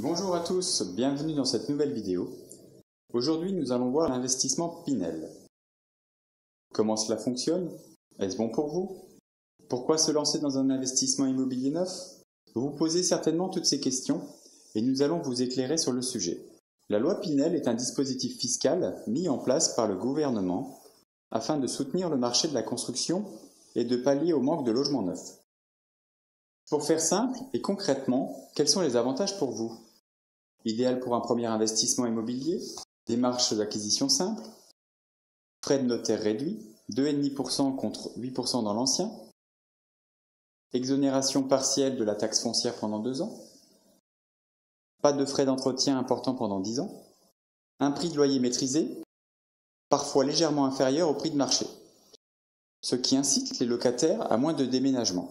Bonjour à tous, bienvenue dans cette nouvelle vidéo. Aujourd'hui, nous allons voir l'investissement Pinel. Comment cela fonctionne? Est-ce bon pour vous? Pourquoi se lancer dans un investissement immobilier neuf? Vous vous posez certainement toutes ces questions et nous allons vous éclairer sur le sujet. La loi Pinel est un dispositif fiscal mis en place par le gouvernement afin de soutenir le marché de la construction et de pallier au manque de logements neufs. Pour faire simple et concrètement, quels sont les avantages pour vous? Idéal pour un premier investissement immobilier, démarche d'acquisition simple, frais de notaire réduits, 2,5% contre 8% dans l'ancien, exonération partielle de la taxe foncière pendant 2 ans, pas de frais d'entretien importants pendant 10 ans, un prix de loyer maîtrisé, parfois légèrement inférieur au prix de marché, ce qui incite les locataires à moins de déménagement,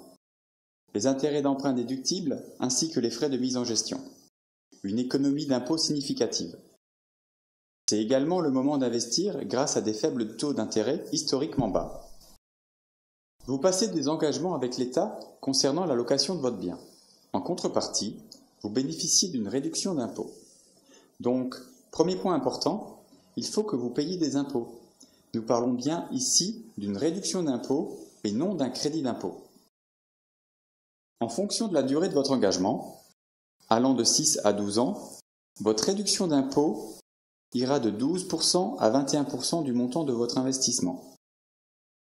les intérêts d'emprunt déductibles ainsi que les frais de mise en gestion. Une économie d'impôt significative. C'est également le moment d'investir grâce à des faibles taux d'intérêt historiquement bas. Vous passez des engagements avec l'État concernant la location de votre bien. En contrepartie, vous bénéficiez d'une réduction d'impôt. Donc, premier point important, il faut que vous payiez des impôts. Nous parlons bien ici d'une réduction d'impôt et non d'un crédit d'impôt. En fonction de la durée de votre engagement, allant de 6 à 12 ans, votre réduction d'impôt ira de 12% à 21% du montant de votre investissement.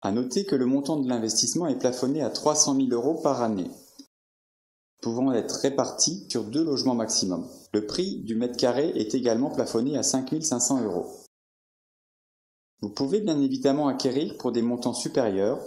À noter que le montant de l'investissement est plafonné à 300 000 € par année, pouvant être réparti sur 2 logements maximum. Le prix du mètre carré est également plafonné à 5 500 €. Vous pouvez bien évidemment acquérir pour des montants supérieurs,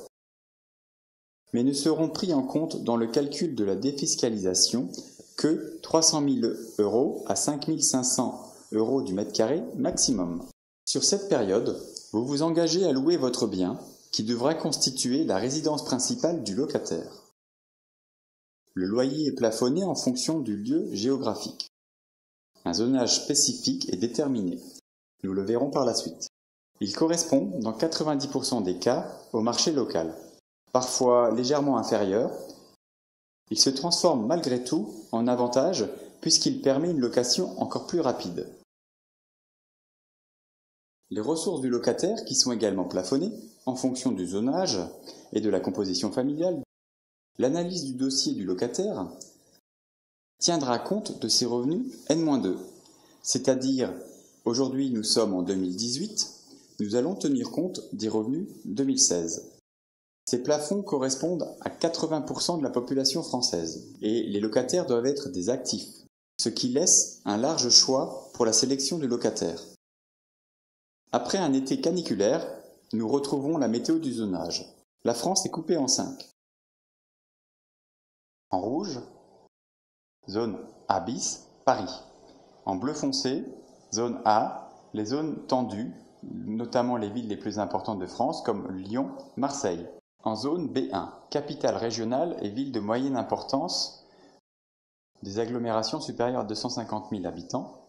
mais ne seront pris en compte dans le calcul de la défiscalisation que 300 000 € à 5 500 € du mètre carré maximum. Sur cette période, vous vous engagez à louer votre bien qui devra constituer la résidence principale du locataire. Le loyer est plafonné en fonction du lieu géographique. Un zonage spécifique est déterminé. Nous le verrons par la suite. Il correspond, dans 90% des cas, au marché local. Parfois légèrement inférieur, il se transforme malgré tout en avantage puisqu'il permet une location encore plus rapide. Les ressources du locataire, qui sont également plafonnées en fonction du zonage et de la composition familiale, l'analyse du dossier du locataire tiendra compte de ses revenus N-2, c'est-à-dire aujourd'hui nous sommes en 2018, nous allons tenir compte des revenus 2016. Ces plafonds correspondent à 80% de la population française et les locataires doivent être des actifs, ce qui laisse un large choix pour la sélection du locataire. Après un été caniculaire, nous retrouvons la météo du zonage. La France est coupée en 5. En rouge, zone A bis, Paris. En bleu foncé, zone A, les zones tendues, notamment les villes les plus importantes de France comme Lyon, Marseille. En zone B1, capitale régionale et ville de moyenne importance, des agglomérations supérieures à 250 000 habitants,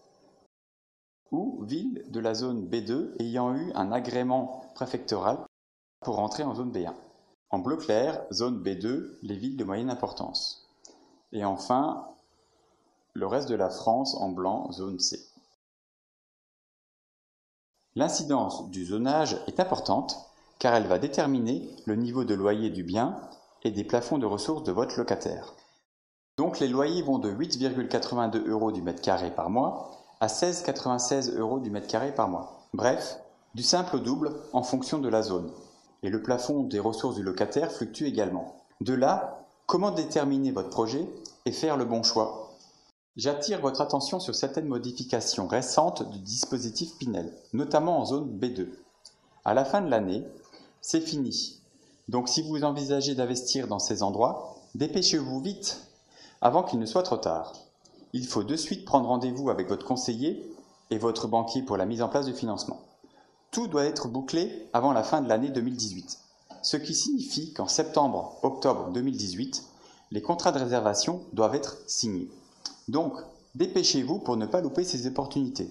ou ville de la zone B2 ayant eu un agrément préfectoral pour entrer en zone B1. En bleu clair, zone B2, les villes de moyenne importance. Et enfin, le reste de la France en blanc, zone C. L'incidence du zonage est importante car elle va déterminer le niveau de loyer du bien et des plafonds de ressources de votre locataire. Donc les loyers vont de 8,82 € du mètre carré par mois à 16,96 € du mètre carré par mois. Bref, du simple au double en fonction de la zone. Et le plafond des ressources du locataire fluctue également. De là, comment déterminer votre projet et faire le bon choix? J'attire votre attention sur certaines modifications récentes du dispositif Pinel, notamment en zone B2. À la fin de l'année, c'est fini. Donc si vous envisagez d'investir dans ces endroits, dépêchez-vous vite, avant qu'il ne soit trop tard. Il faut de suite prendre rendez-vous avec votre conseiller et votre banquier pour la mise en place du financement. Tout doit être bouclé avant la fin de l'année 2018, ce qui signifie qu'en septembre-octobre 2018, les contrats de réservation doivent être signés. Donc, dépêchez-vous pour ne pas louper ces opportunités.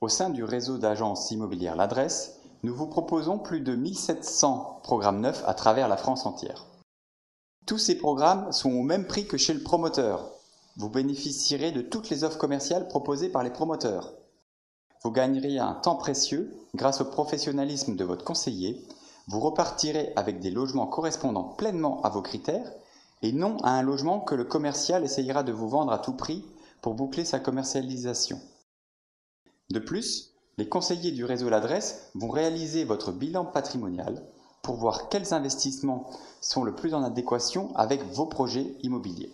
Au sein du réseau d'agences immobilières L'Adresse, nous vous proposons plus de 1700 programmes neufs à travers la France entière. Tous ces programmes sont au même prix que chez le promoteur. vous bénéficierez de toutes les offres commerciales proposées par les promoteurs. Vous gagnerez un temps précieux grâce au professionnalisme de votre conseiller. Vous repartirez avec des logements correspondant pleinement à vos critères et non à un logement que le commercial essayera de vous vendre à tout prix pour boucler sa commercialisation. De plus, les conseillers du réseau L'Adresse vont réaliser votre bilan patrimonial pour voir quels investissements sont le plus en adéquation avec vos projets immobiliers.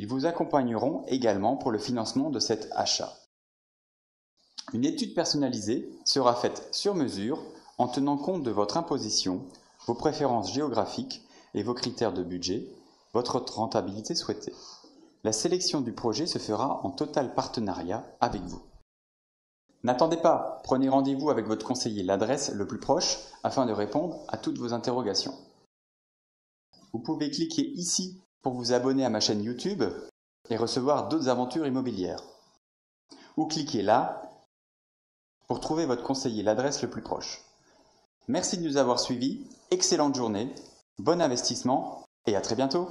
Ils vous accompagneront également pour le financement de cet achat. Une étude personnalisée sera faite sur mesure en tenant compte de votre imposition, vos préférences géographiques et vos critères de budget, votre rentabilité souhaitée. La sélection du projet se fera en total partenariat avec vous. N'attendez pas, prenez rendez-vous avec votre conseiller L'Adresse le plus proche afin de répondre à toutes vos interrogations. Vous pouvez cliquer ici pour vous abonner à ma chaîne YouTube et recevoir d'autres aventures immobilières. Ou cliquez là pour trouver votre conseiller L'Adresse le plus proche. Merci de nous avoir suivis, excellente journée, bon investissement et à très bientôt.